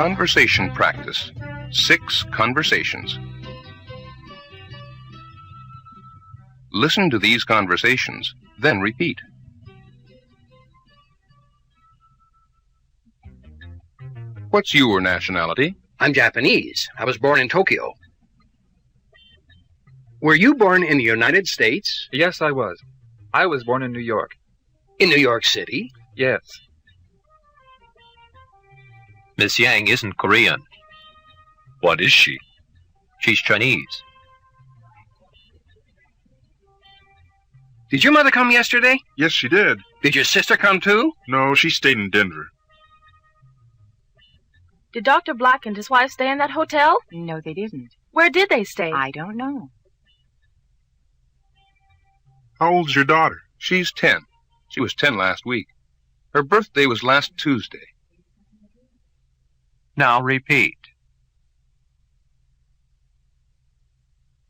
Conversation practice. 6 conversations. Listen to these conversations, then repeat. What's your nationality? I'm Japanese. I was born in Tokyo. Were you born in the United States? Yes, I was. I was born in New York. In New York City? Yes. Miss Yang isn't Korean. What is she? She's Chinese. Did your mother come yesterday? Yes, she did. Did your sister come too? No, she stayed in Denver. Did Dr. Black and his wife stay in that hotel? No, they didn't. Where did they stay? I don't know. How old's your daughter? She's 10. She was 10 last week. Her birthday was last Tuesday. Now repeat.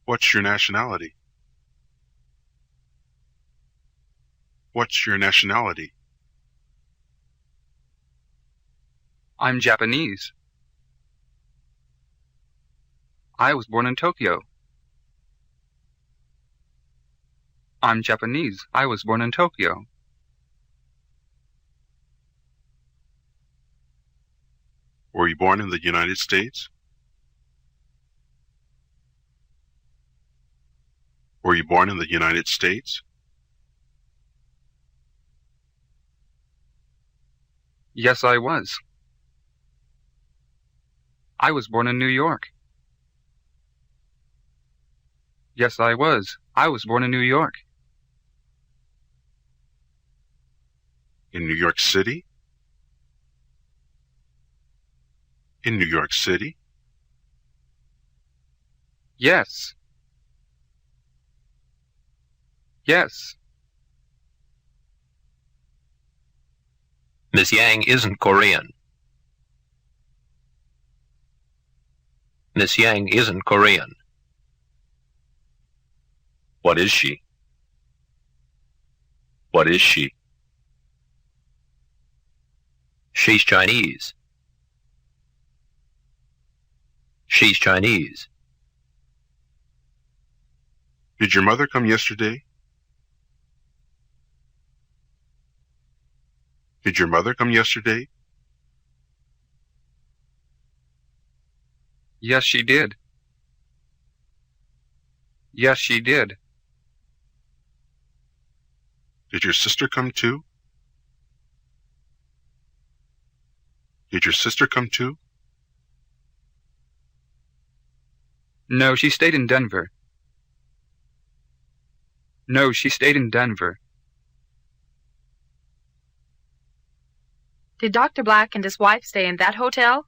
What's your nationality? What's your nationality? I'm Japanese. I was born in Tokyo. I'm Japanese. I was born in Tokyo. Were you born in the United States? Were you born in the United States? Yes, I was. I was born in New York. Yes, I was. I was born in New York. In New York City? In New York City? Yes. Yes. Miss Yang isn't Korean. Miss Yang isn't Korean. What is she? What is she? She's Chinese. She's Chinese. Did your mother come yesterday? Did your mother come yesterday? Yes, she did. Yes, she did. Did your sister come too? Did your sister come too? No, she stayed in Denver. No, she stayed in Denver. Did Dr. Black and his wife stay in that hotel?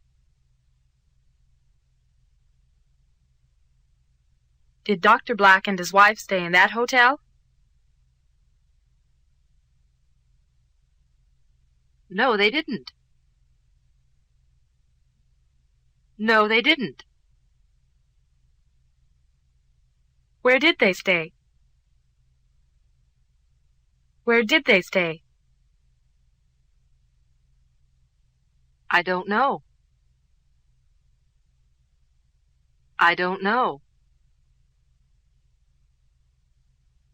Did Dr. Black and his wife stay in that hotel? No, they didn't. No, they didn't. Where did they stay? Where did they stay? I don't know. I don't know.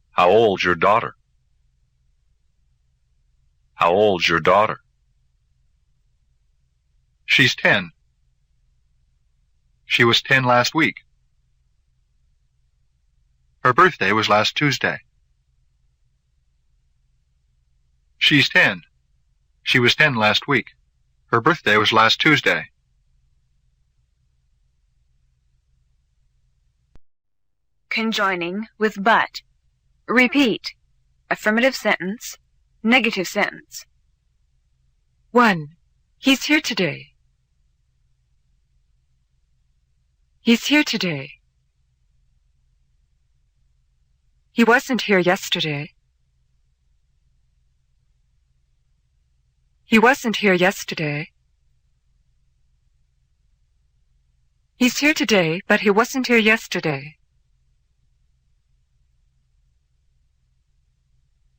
How old's your daughter? How old's your daughter? She's 10. She was 10 last week. Her birthday was last Tuesday. She's 10. She was 10 last week. Her birthday was last Tuesday. Conjoining with but. Repeat. Affirmative sentence. Negative sentence. 1. He's here today. He's here today. He wasn't here yesterday. He wasn't here yesterday. He's here today, but he wasn't here yesterday.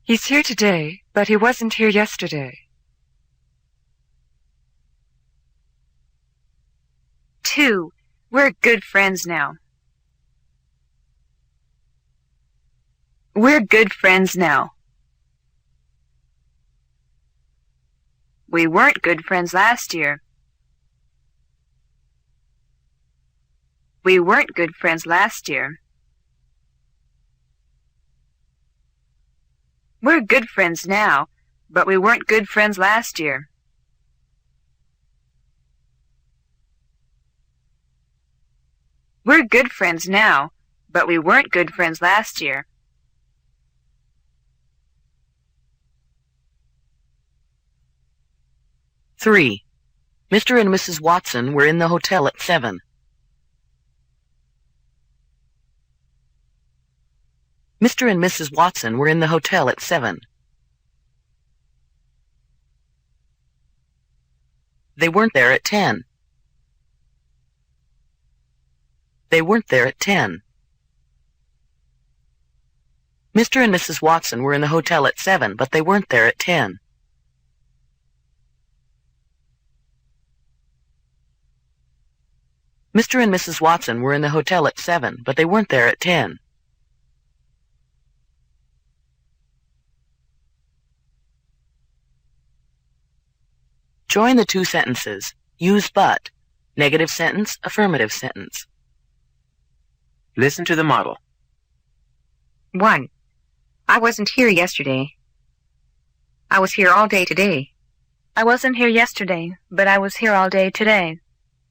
He's here today, but he wasn't here yesterday. 2. We're good friends now. We're good friends now. We weren't good friends last year. We weren't good friends last year. We're good friends now, but we weren't good friends last year. We're good friends now, but we weren't good friends last year. Three. Mr. and Mrs. Watson were in the hotel at 7. Mr. and Mrs. Watson were in the hotel at 7. They weren't there at 10. They weren't there at 10. Mr. and Mrs. Watson were in the hotel at 7, but they weren't there at 10. Mr. and Mrs. Watson were in the hotel at 7, but they weren't there at 10. Join the two sentences. Use but. Negative sentence, affirmative sentence. Listen to the model. 1. I wasn't here yesterday. I was here all day today. I wasn't here yesterday, but I was here all day today.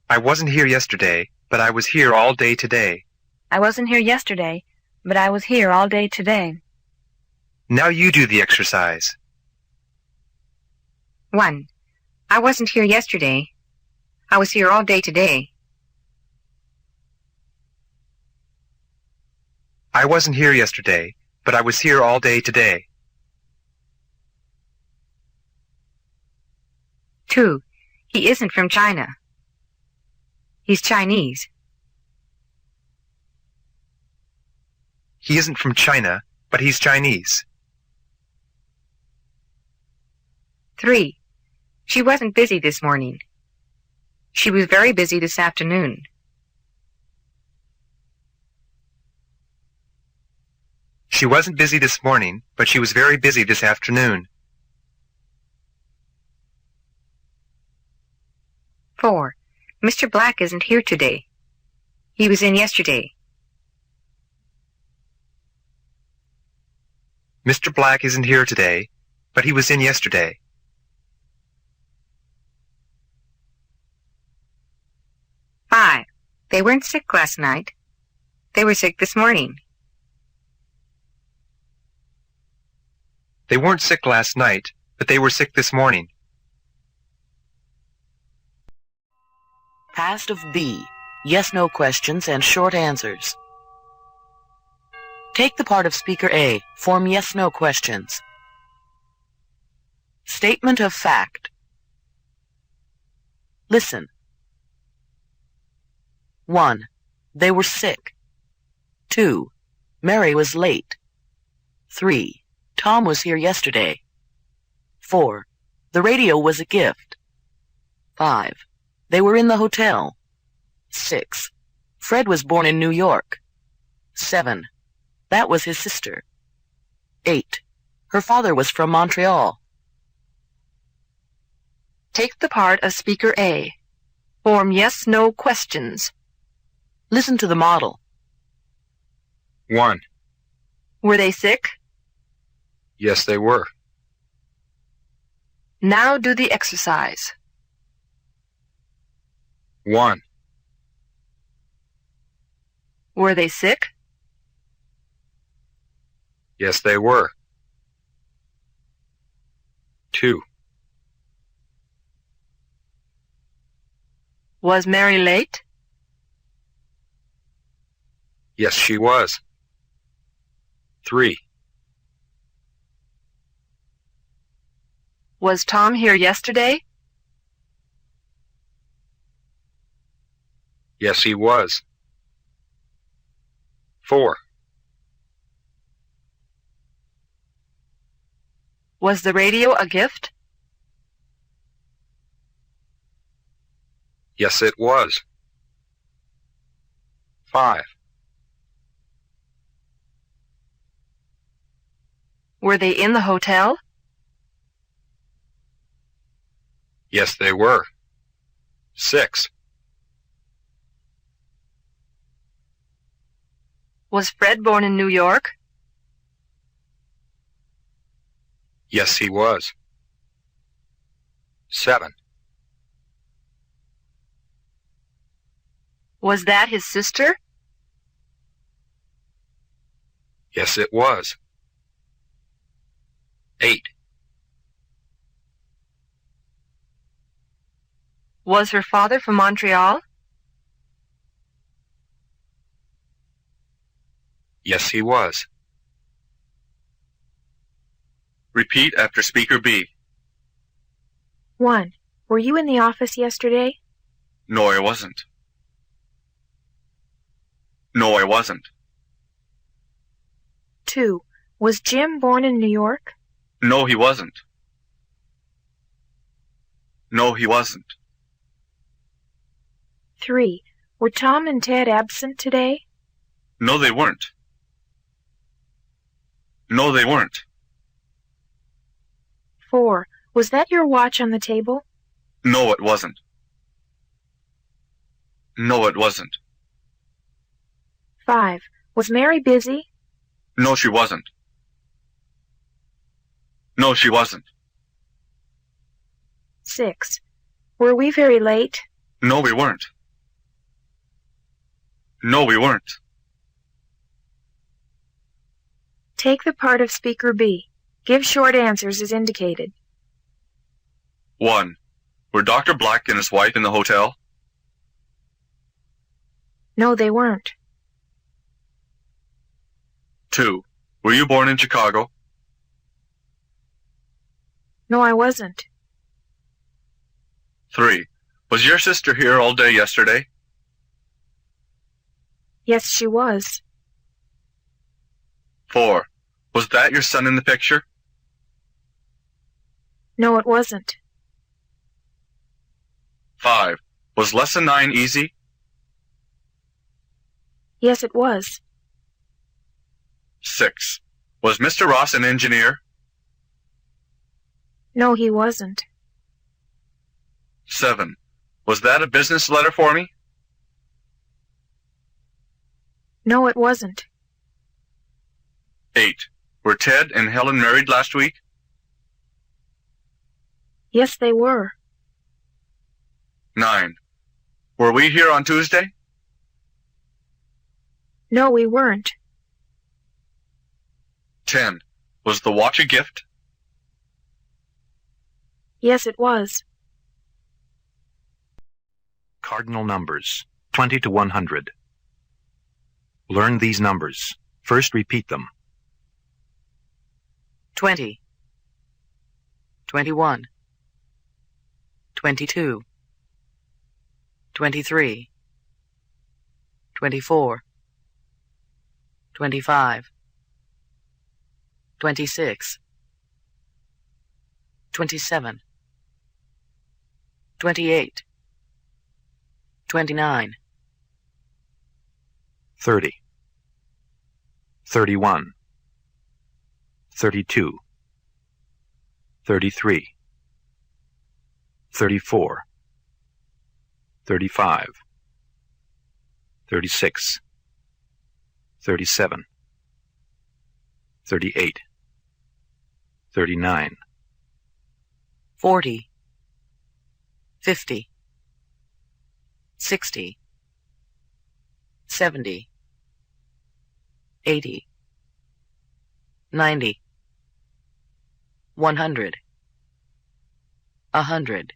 I wasn't here yesterday, but I was here all day today. I wasn't here yesterday, but I was here all day today. Now you do the exercise. 1. I wasn't here yesterday. I was here all day today. I wasn't here yesterday, but I was here all day today. 2. He isn't from China. He's Chinese. He isn't from China, but he's Chinese. 3. She wasn't busy this morning. She was very busy this afternoon. She wasn't busy this morning, but she was very busy this afternoon. 4. Mr. Black isn't here today. He was in yesterday. Mr. Black isn't here today, but he was in yesterday. 5. They weren't sick last night. They were sick this morning. They weren't sick last night, but they were sick this morning. Past of B. Yes-no questions and short answers. Take the part of speaker A. Form yes-no questions. Statement of fact. Listen. 1. They were sick. 2. Mary was late. 3. Tom was here yesterday. 4. The radio was a gift. 5. They were in the hotel. 6. Fred was born in New York. 7. That was his sister. 8. Her father was from Montreal. Take the part of speaker A. Form yes-no questions. Listen to the model. 1. Were they sick? Yes, they were. Now do the exercise. 1. Were they sick? Yes, they were. 2. Was Mary late? Yes, she was. 3. Was Tom here yesterday? Yes, he was. 4. Was the radio a gift? Yes, it was. 5. Were they in the hotel? Yes, they were. 6. Was Fred born in New York? Yes, he was. 7. Was that his sister? Yes, it was. 8. Was her father from Montreal? Yes, he was. Repeat after speaker B. 1. Were you in the office yesterday? No, I wasn't. No, I wasn't. 2. Was Jim born in New York? No, he wasn't. No, he wasn't. 3. Were Tom and Ted absent today? No, they weren't. No, they weren't. 4. Was that your watch on the table? No, it wasn't. No, it wasn't. 5. Was Mary busy? No, she wasn't. No, she wasn't. 6. Were we very late? No, we weren't. No, we weren't. Take the part of speaker B. Give short answers as indicated. 1. Were Dr. Black and his wife in the hotel? No, they weren't. 2. Were you born in Chicago? No, I wasn't. 3. Was your sister here all day yesterday? Yes, she was. 4. Was that your son in the picture? No, it wasn't. 5. Was lesson 9 easy? Yes, it was. 6. Was Mr. Ross an engineer? No, he wasn't. 7. Was that a business letter for me? No, it wasn't. 8. Were Ted and Helen married last week? Yes, they were. 9. Were we here on Tuesday? No, we weren't. 10. Was the watch a gift? Yes, it was. Cardinal numbers, 20 to 100. Learn these numbers. First repeat them. 20, 21, 22, 23, 24, 25, 26, 27, 28, 29, 30, 31, 32, 33, 34, 35, 36, 37, 38, 39, 40, 50, 60, 70, 80, 90, 100, 100.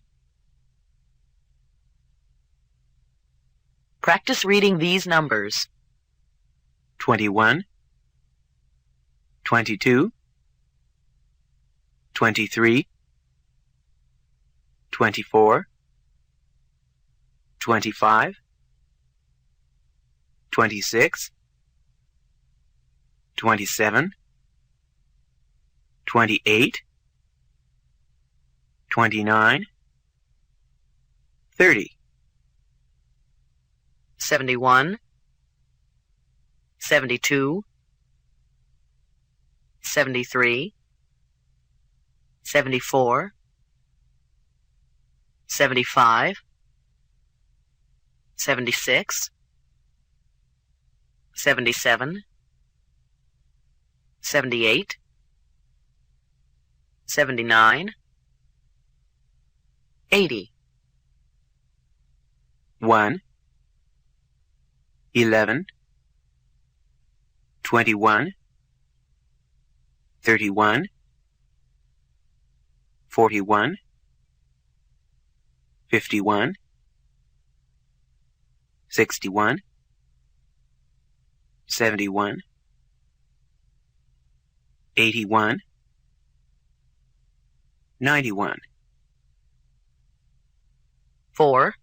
Practice reading these numbers. 21, 22, 23, 24, 25, 26, 27, 28, 29, 30, 71, 72, 73, 74, 75, 76, 77, 78, 79, 80. 1, 11, 21, 31, 41, 51, 61, 71, 81, 91. 4,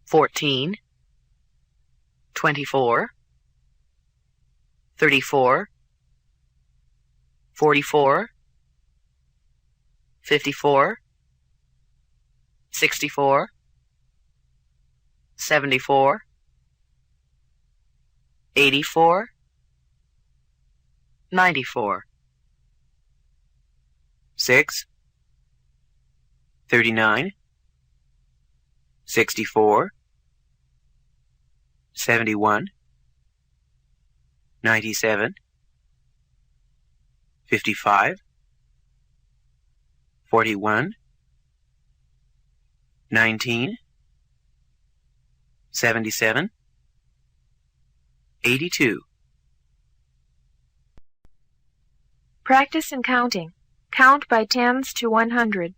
14, 24, 34, 44, 54, 64, 74, 84, 94. 6, 39, 64, 71, 97, 55, 41, 19, 77, 82. Practice in counting. Count by tens to 100.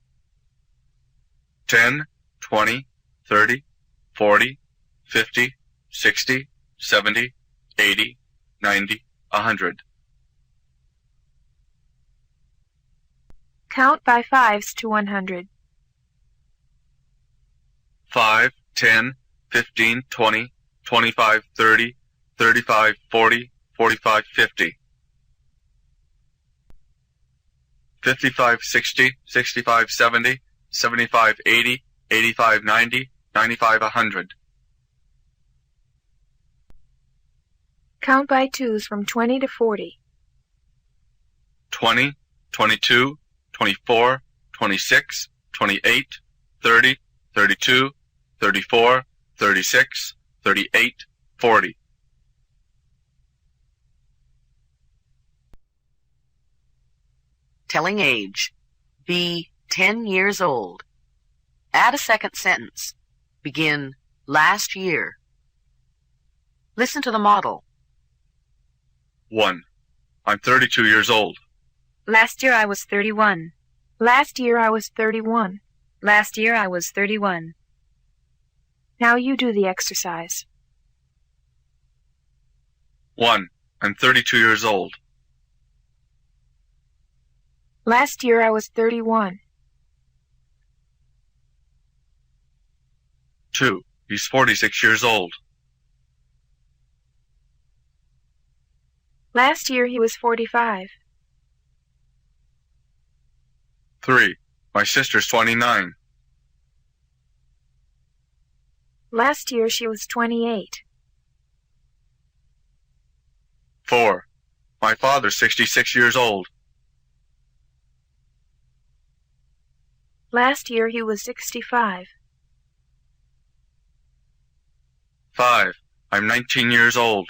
10, 20, 30, 40, 50, 60, 70, 80, 90, 100. Count by fives to 100. 5, 10, 15, 20, 25, 30, 35, 40, 45, 50. 55, 60, 65, 70, 75, 80, 85, 90, 95, 100. Count by twos from 20 to 40. 20, 22, 24, 26, 28, 30, 32, 34, 36, 38, 40. Telling age. Be 10 years old. Add a second sentence. Begin last year. Listen to the model. 1. I'm 32 years old. Last year I was 31. Last year I was 31. Last year I was 31. Now you do the exercise. 1. I'm 32 years old. Last year I was 31. 2. He's 46 years old. Last year he was 45. 3. My sister's 29. Last year she was 28. 4. My father's 66 years old. Last year he was 65. 5. I'm 19 years old.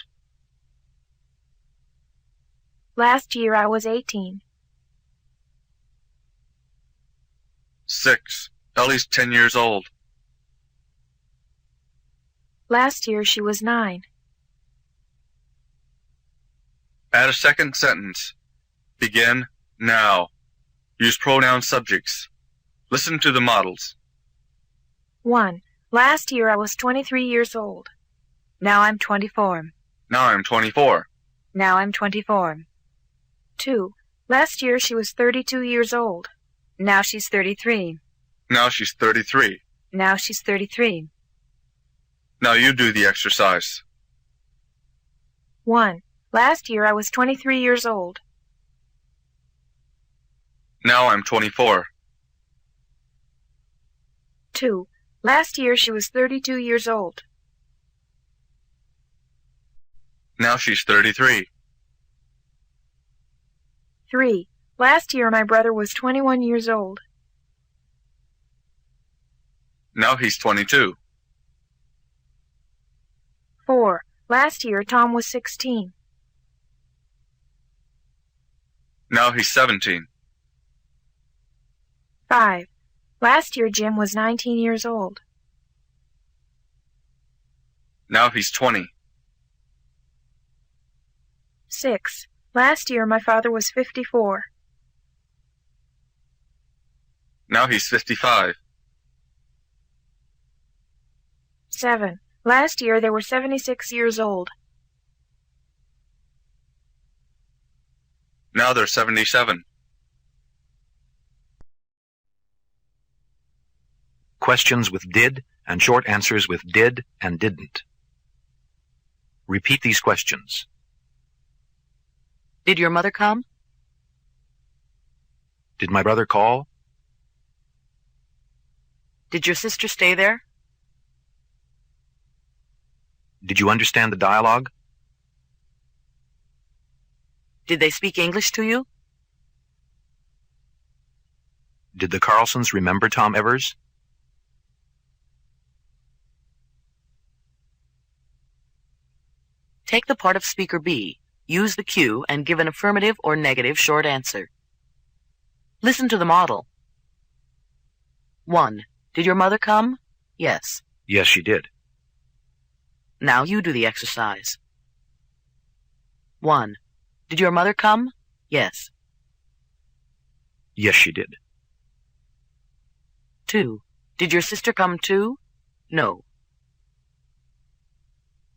Last year I was 18. 6. Ellie's 10 years old. Last year she was 9. Add a second sentence. Begin now. Use pronoun subjects. Listen to the models. 1. Last year I was 23 years old. Now I'm 24. Now I'm 24. Now I'm 24. 2. Last year she was 32 years old. Now she's 33. Now she's 33. Now she's 33. Now you do the exercise. 1. Last year I was 23 years old. Now I'm 24. 2. Last year she was 32 years old. Now she's 33. 3. Last year my brother was 21 years old. Now he's 22. 4. Last year Tom was 16. Now he's 17. 5. Last year Jim was 19 years old. Now he's 20. 6. Last year my father was 54. Now he's 55. 7. Last year they were 76 years old. Now they're 77. Questions with did and short answers with did and didn't. Repeat these questions. Did your mother come? Did my brother call? Did your sister stay there? Did you understand the dialogue? Did they speak English to you? Did the Carlsons remember Tom Evers? Take the part of speaker B, use the cue, and give an affirmative or negative short answer. Listen to the model. 1. Did your mother come? Yes. Yes, she did. Now you do the exercise. 1. Did your mother come? Yes. Yes, she did. 2. Did your sister come too? No.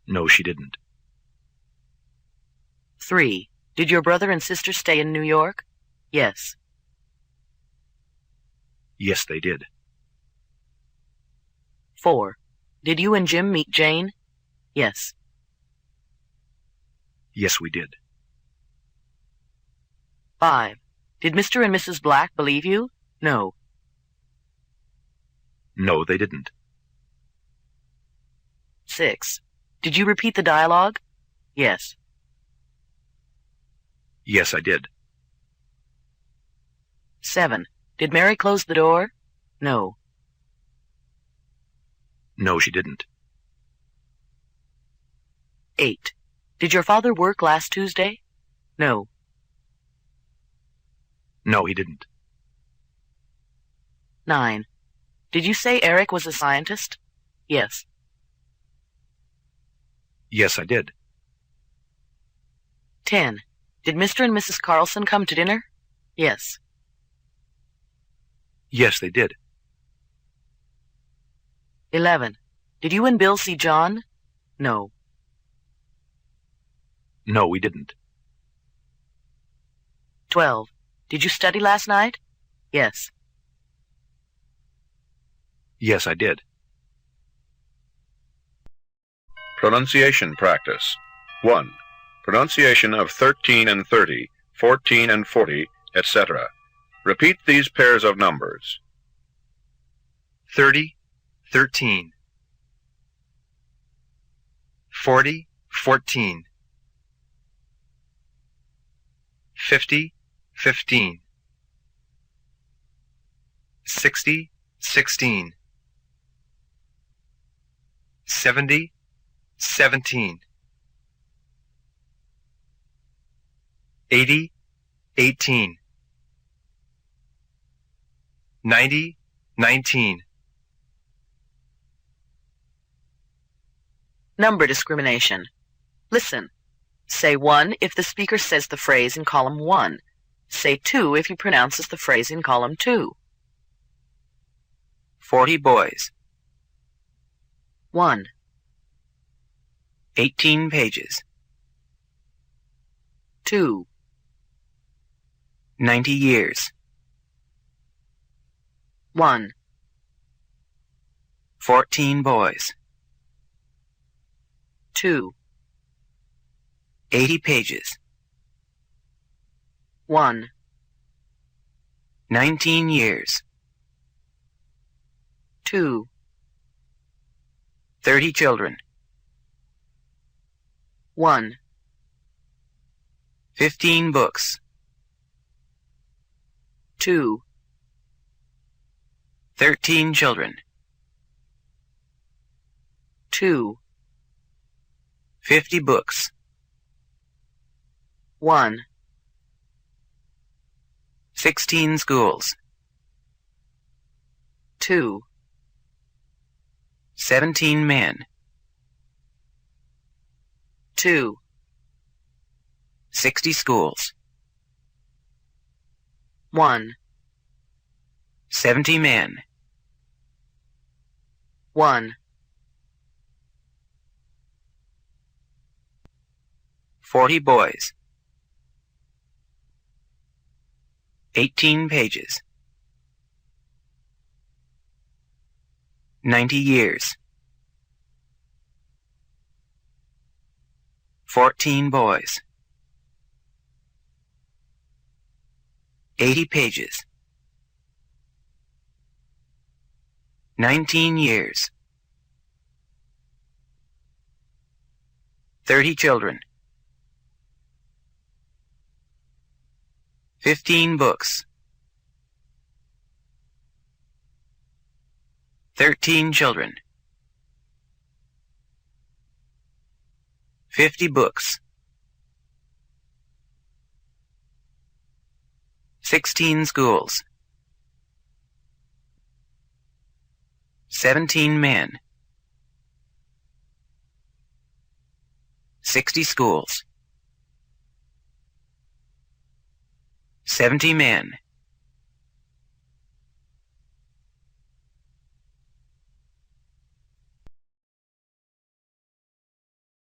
No, she didn't. 3. Did your brother and sister stay in New York? Yes. Yes, they did. 4. Did you and Jim meet Jane? Yes. Yes, we did. 5. Did Mr. and Mrs. Black believe you? No. No, they didn't. 6. Did you repeat the dialogue? Yes. Yes, I did. 7. Did Mary close the door? No. No, she didn't. 8. Did your father work last Tuesday? No. No, he didn't. 9. Did you say Eric was a scientist? Yes. Yes, I did. 10. Did Mr. and Mrs. Carlson come to dinner? Yes. Yes, they did. 11. Did you and Bill see John? No. No, we didn't. 12. Did you study last night? Yes. Yes, I did. Pronunciation practice. 1. Pronunciation of 13 and 30, 14 and 40, etc. Repeat these pairs of numbers. 30, 13. 40, 14. 50, 15. 60, 16. 70, 17. 80, 18. 90, 19. Number discrimination. Listen. Say 1 if the speaker says the phrase in column 1. Say 2 if he pronounces the phrase in column 2. 40 boys. 1. 18 pages. 2. 90 years. 1. 14 boys. 2. 80 pages. 1. 19 years. 2. 30 children. 1. 15 books. 2, 13 children. 2, 50 books. 1, 16 schools. 2, 17 men. 2, 60 schools. 1, 70 men. 1, 40 boys. 18 pages. 90 years. 14 boys. 80 pages. 19 years. 30 children. 15 books. 13 children. 50 books. 16 schools. 17 men. 60 schools. 70 men.